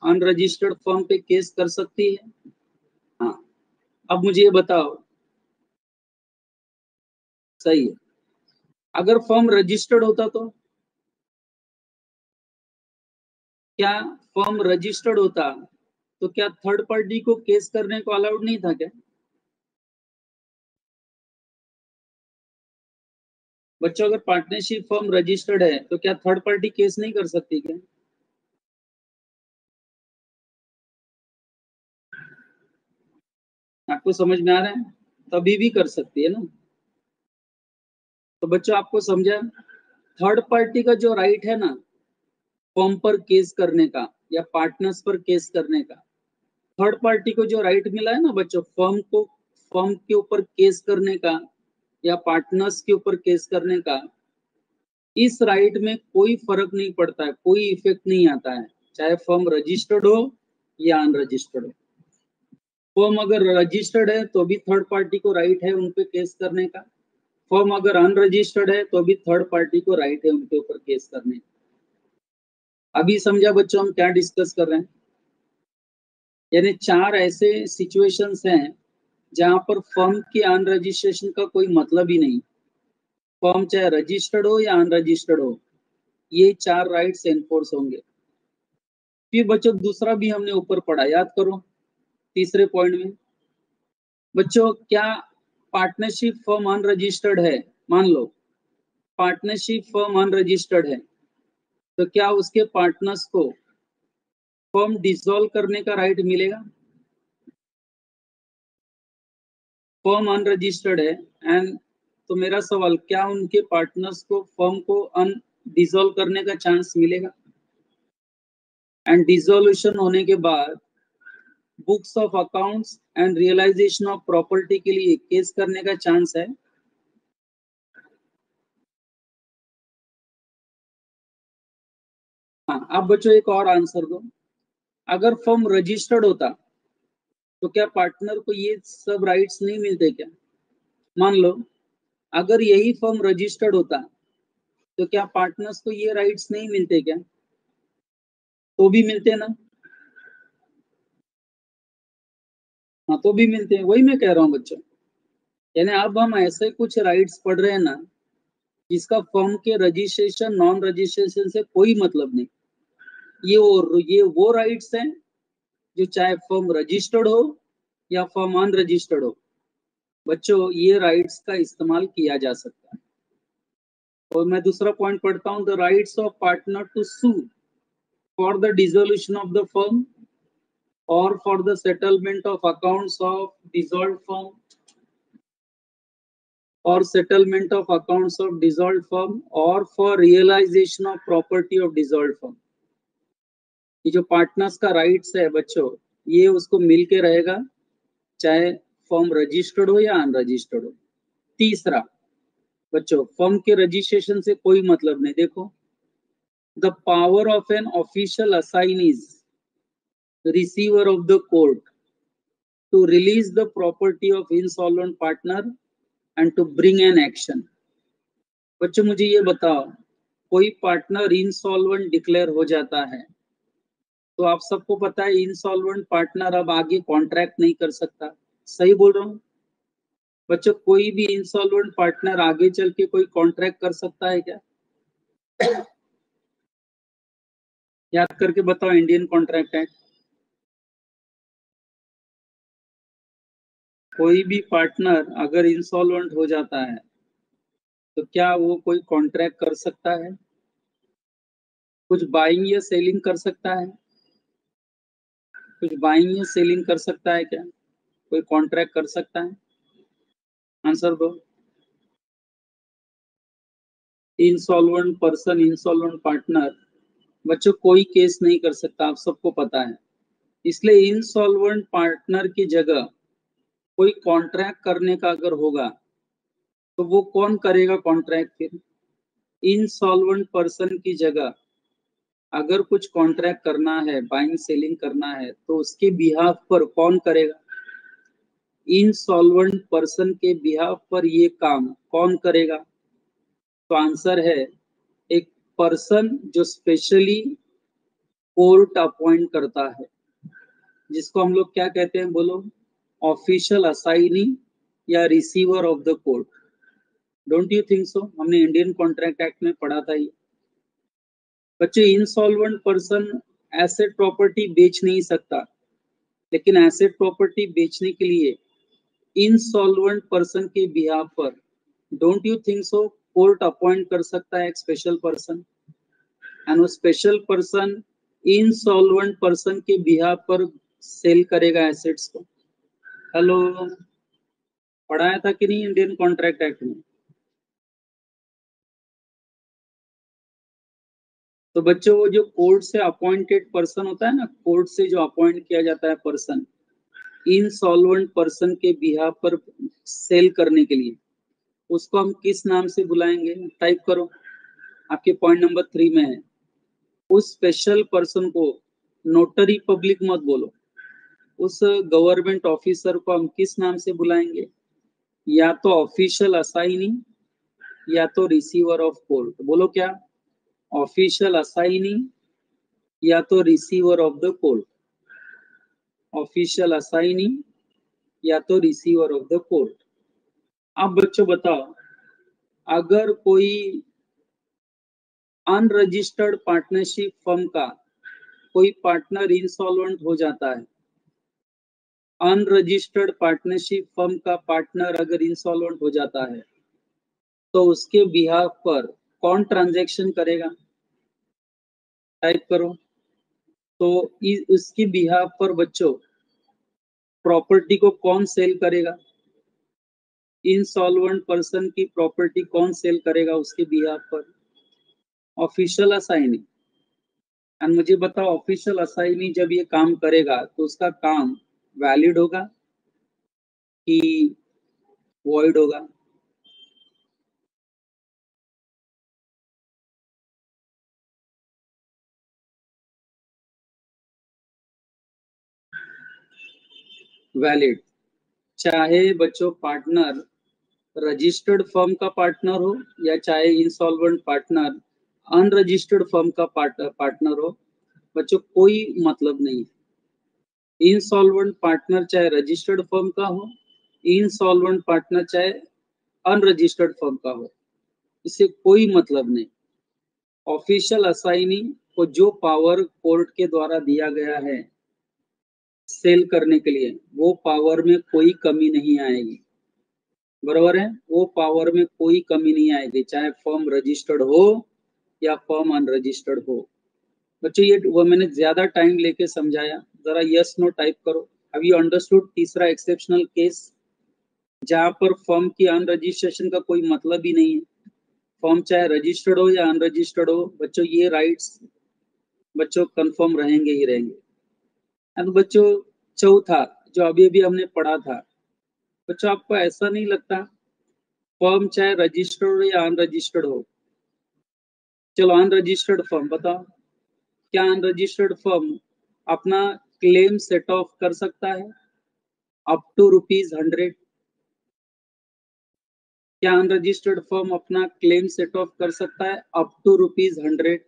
अनरजिस्टर्ड फर्म पे केस कर सकती है? हाँ, अब मुझे ये बताओ, सही है। अगर फर्म रजिस्टर्ड होता तो क्या फर्म रजिस्टर्ड होता तो क्या थर्ड पार्टी को केस करने को अलाउड नहीं था क्या? बच्चों अगर पार्टनरशिप फर्म रजिस्टर्ड है तो क्या थर्ड पार्टी केस नहीं कर सकती क्या? आपको समझ में आ रहा है? तभी भी कर सकती है ना। तो बच्चों आपको समझा, थर्ड पार्टी का जो राइट है ना फर्म पर केस करने का या पार्टनर्स पर केस करने का, थर्ड पार्टी को जो राइट मिला है ना बच्चों, फर्म के ऊपर केस करने का या पार्टनर्स के ऊपर केस करने का, इस राइट में कोई फर्क नहीं पड़ता है, कोई इफेक्ट नहीं आता है, चाहे फर्म रजिस्टर्ड हो या अनरजिस्टर्ड हो। फर्म अगर रजिस्टर्ड है तो भी थर्ड पार्टी को राइट है उन पे केस करने का, फर्म अगर अनरजिस्टर्ड है तो भी थर्ड पार्टी को राइट है उनके ऊपर केस करने का। अभी समझा बच्चों हम क्या डिस्कस कर रहे हैं? यानी 4 ऐसे सिचुएशंस हैं जहां पर फर्म के अनरजिस्ट्रेशन का कोई मतलब ही नहीं, फर्म चाहे रजिस्टर्ड हो या अनरजिस्टर्ड हो, ये 4 राइट्स एनफोर्स होंगे। फिर बच्चों दूसरा भी हमने ऊपर पढ़ा, याद करो तीसरे पॉइंट में। बच्चों क्या पार्टनरशिप फर्म अनरजिस्टर्ड है, मान लो पार्टनरशिप फर्म अनरजिस्टर्ड है, तो क्या उसके पार्टनर्स को फर्म डिसॉल्व करने का राइट मिलेगा? फर्म अनरजिस्टर्ड है एंड, तो मेरा सवाल, क्या उनके पार्टनर्स को फर्म को डिसॉल्व करने का चांस मिलेगा? एंड डिसोल्यूशन होने के बाद books of accounts and realisation of property के लिए केस करने का चांस है? हाँ, अब बच्चों एक और आंसर दो, अगर फर्म रजिस्टर्ड होता तो क्या पार्टनर को ये सब राइट्स नहीं मिलते क्या? मान लो अगर यही फर्म रजिस्टर्ड होता तो क्या पार्टनर्स को ये राइट्स नहीं मिलते क्या? तो भी मिलते ना। हाँ, तो भी मिलते हैं, वही मैं कह रहा हूँ बच्चों। यानी अब हम ऐसे कुछ राइट्स पढ़ रहे हैं ना जिसका फर्म के रजिस्ट्रेशन नॉन रजिस्ट्रेशन से कोई मतलब नहीं। ये वो राइट्स हैं जो चाहे फर्म रजिस्टर्ड हो या फर्म अनरजिस्टर्ड हो, बच्चों ये राइट्स का इस्तेमाल किया जा सकता है। और मैं दूसरा पॉइंट पढ़ता हूँ, the rights of partner to sue for the dissolution of the firm or for the settlement of accounts of dissolved firm or settlement of accounts of dissolved firm or for realization of property of dissolved firm। ये जो partners का rights है बच्चों, ये उसको मिल के रहेगा चाहे फर्म रजिस्टर्ड हो या अनरजिस्टर्ड हो। तीसरा बच्चों, फर्म के रजिस्ट्रेशन से कोई मतलब नहीं। देखो, the power of an official assignees receiver of the court to release the property of insolvent partner and to bring an action। बच्चों मुझे ये बताओ, कोई पार्टनर इंसॉल्वेंट डिक्लेयर हो जाता है तो आप सबको पता है इंसॉल्वेंट पार्टनर अब आगे कॉन्ट्रैक्ट नहीं कर सकता। सही बोल रहा हूँ बच्चों? कोई भी इंसॉल्वेंट पार्टनर आगे चल के कोई कॉन्ट्रैक्ट कर सकता है क्या? याद करके बताओ, इंडियन कॉन्ट्रैक्ट एक्ट। कोई भी पार्टनर अगर इंसॉल्वेंट हो जाता है तो क्या वो कोई कॉन्ट्रैक्ट कर सकता है? कुछ बाइंग या सेलिंग कर सकता है? कुछ बाइंग या सेलिंग कर सकता है क्या? कोई कॉन्ट्रैक्ट कर सकता है? आंसर दो। इंसॉल्वेंट पर्सन, इंसॉल्वेंट पार्टनर बच्चों कोई केस नहीं कर सकता, आप सबको पता है। इसलिए इंसॉल्वेंट पार्टनर की जगह कोई कॉन्ट्रैक्ट करने का अगर होगा तो वो कौन करेगा कॉन्ट्रैक्ट? फिर इंसॉल्वेंट पर्सन की जगह अगर कुछ कॉन्ट्रैक्ट करना है, बाइंग सेलिंग करना है, तो उसके बिहाफ पर कौन करेगा? इंसॉल्वेंट पर्सन के बिहाफ पर ये काम कौन करेगा? तो आंसर है एक पर्सन जो स्पेशली कोर्ट अपॉइंट करता है, जिसको हम लोग क्या कहते हैं बोलो? ऑफिशियल असाइनी या receiver of the court. Don't you think सो? हमने इंडियन कॉन्ट्रैक्ट एक्ट में पढ़ा था ये। बच्चे, इंसॉल्वेंट पर्सन एसेट प्रॉपर्टी बेच नहीं सकता, लेकिन एसेट प्रॉपर्टी बेचने के लिए इंसॉल्वेंट पर्सन के बिहाफ पर, don't you think so, court appoint कर सकता है एक स्पेशल पर्सन, एंड वो स्पेशल पर्सन इंसॉल्वेंट पर्सन के बिहाफ पर सेल करेगा एसेट्स को। हेलो, पढ़ाया था कि नहीं इंडियन कॉन्ट्रैक्ट एक्ट में? तो बच्चों, वो जो कोर्ट से अपॉइंटेड पर्सन होता है ना, कोर्ट से जो अपॉइंट किया जाता है पर्सन इंसॉल्वेंट पर्सन के बिहाफ पर सेल करने के लिए, उसको हम किस नाम से बुलाएंगे? टाइप करो, आपके पॉइंट नंबर 3 में है। उस स्पेशल पर्सन को नोटरी पब्लिक मत बोलो, उस गवर्नमेंट ऑफिसर को हम किस नाम से बुलाएंगे? या तो ऑफिशियल असाइनी या तो रिसीवर ऑफ कोर्ट। बोलो क्या? ऑफिशियल असाइनी या तो receiver of the court. Official assignee या तो रिसीवर ऑफ द कोर्ट। अब बच्चों बताओ, अगर कोई अनरजिस्टर्ड पार्टनरशिप फर्म का कोई पार्टनर इंसॉल्वेंट हो जाता है, अनरजिस्टर्ड पार्टनरशिप फर्म का पार्टनर अगर इंसॉल्वेंट हो जाता है तो उसके बिहाफ पर कौन ट्रांजैक्शन करेगा? टाइप करो। तो उसकी बिहाफ पर बच्चों प्रॉपर्टी को कौन सेल करेगा? इंसॉल्वेंट पर्सन की प्रॉपर्टी कौन सेल करेगा उसके बिहाफ पर? Official assignee. एंड मुझे बताओ, ऑफिशियल असाइनी जब ये काम करेगा तो उसका काम वैलिड होगा कि वॉइड होगा? वैलिड। चाहे बच्चों पार्टनर रजिस्टर्ड फर्म का पार्टनर हो या चाहे इंसॉल्वेंट पार्टनर अनरजिस्टर्ड फर्म का पार्टनर हो, बच्चों कोई मतलब नहीं है। इंसॉल्वेंट पार्टनर चाहे रजिस्टर्ड फर्म का हो, इंसॉल्वेंट पार्टनर चाहे अनरजिस्टर्ड फर्म का हो, इससे कोई मतलब नहीं। ऑफिशियल असाइनी को जो पावर कोर्ट के द्वारा दिया गया है सेल करने के लिए, वो पावर में कोई कमी नहीं आएगी, बराबर है। वो पावर में कोई कमी नहीं आएगी, चाहे फर्म रजिस्टर्ड हो या फर्म अनरजिस्टर्ड हो। बच्चों ये वो मैंने ज्यादा टाइम लेके समझाया, जरा यस नो टाइप करो। हैव यू अंडरस्टूड तीसरा एक्सेप्शनल केस जहां पर फर्म की अनरजिस्ट्रेशन का कोई मतलब ही नहीं है, फर्म चाहे रजिस्टर्ड हो या अनरजिस्टर्ड हो, बच्चों ये राइट्स बच्चों कंफर्म रहेंगे ही रहेंगे। अब बच्चों चौथा जो अभी अभी हमने पढ़ा था, बच्चों आपको ऐसा नहीं लगता फर्म चाहे रजिस्टर्ड हो या अनरजिस्टर्ड हो, चलो अनरजिस्टर्ड फर्म बताओ, क्या अनरजिस्टर्ड फर्म अपना क्लेम सेट ऑफ कर सकता है अप टू ₹100? क्या अनरजिस्टर्ड फर्म अपना क्लेम सेट ऑफ कर सकता है अप टू ₹100?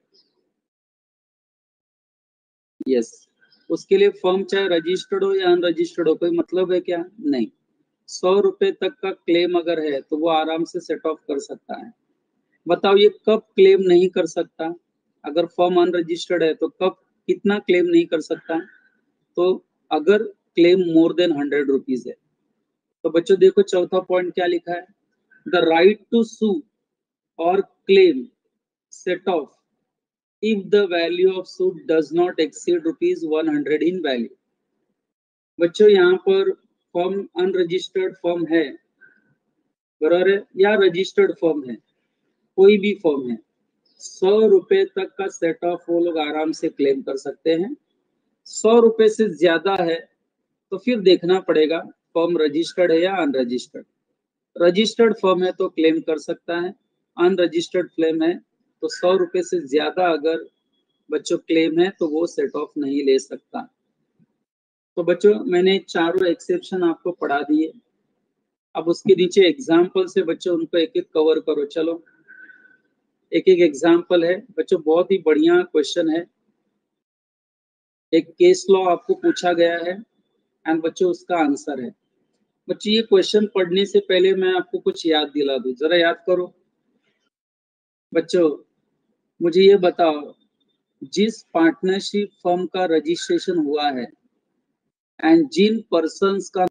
यस। उसके लिए फर्म चाहे रजिस्टर्ड हो या अनरजिस्टर्ड हो कोई मतलब है क्या? नहीं। 100 रुपए तक का क्लेम अगर है तो वो आराम से सेट ऑफ कर सकता है। बताओ ये कब क्लेम नहीं कर सकता? अगर फर्म अनरजिस्टर्ड है तो कब कितना क्लेम नहीं कर सकता? तो अगर क्लेम मोर देन ₹100 है। तो बच्चों देखो चौथा पॉइंट क्या लिखा है, द राइट टू सू और claim set of if the value of suit does not exceed ₹100 in value। बच्चों यहाँ पर फर्म अनरजिस्टर्ड फर्म है, बराबर है, या रजिस्टर्ड फर्म है, कोई भी फर्म है, 100 रुपए तक का सेट ऑफ वो लोग आराम से क्लेम कर सकते हैं। 100 रुपए से ज्यादा है तो फिर देखना पड़ेगा फर्म रजिस्टर्ड है या अनरजिस्टर्ड। रजिस्टर्ड फर्म है तो क्लेम कर सकता है, अनरजिस्टर्ड फर्म है तो 100 रुपए से ज्यादा अगर बच्चों क्लेम है तो वो सेट ऑफ नहीं ले सकता। तो बच्चों मैंने चारों एक्सेप्शन आपको पढ़ा दिए, अब उसके नीचे एग्जाम्पल से बच्चों उनको एक एक कवर करो। चलो एक एक एग्जाम्पल है बच्चों, बहुत ही बढ़िया क्वेश्चन है। एक केस लॉ आपको पूछा गया है एंड बच्चों उसका आंसर है। बच्चों ये क्वेश्चन पढ़ने से पहले मैं आपको कुछ याद दिला दूं, जरा याद करो। बच्चों मुझे ये बताओ, जिस पार्टनरशिप फर्म का रजिस्ट्रेशन हुआ है एंड जिन पर्सन्स का